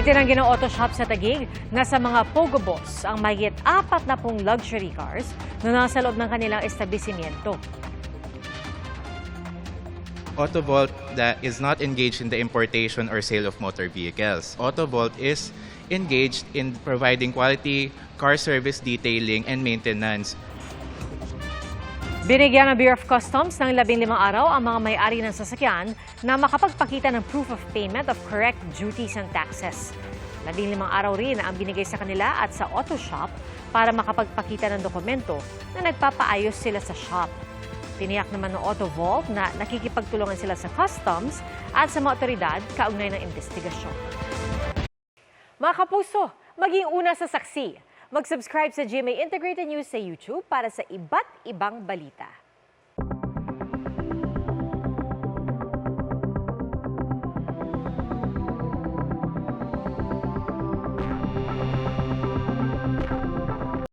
Itinanggi ng auto shop sa Taguig na sa mga Pogo Boss ang mahigit 40 luxury cars na nasa loob ng kanilang establishmento. AutoVault that is not engaged in the importation or sale of motor vehicles. AutoVault is engaged in providing quality car service detailing and maintenance. Binigyan ng Bureau of Customs ng 15 araw ang mga may-ari ng sasakyan na makapagpakita ng proof of payment of correct duties and taxes. 15 araw rin ang binigay sa kanila at sa auto shop para makapagpakita ng dokumento na nagpapaayos sila sa shop. Tiniyak naman ng AutoVault na nakikipagtulungan sila sa customs at sa mga otoridad kaugnay ng investigasyon. Mga kapuso, maging una sa saksi. Mag-subscribe sa GMA Integrated News sa YouTube para sa iba't ibang balita.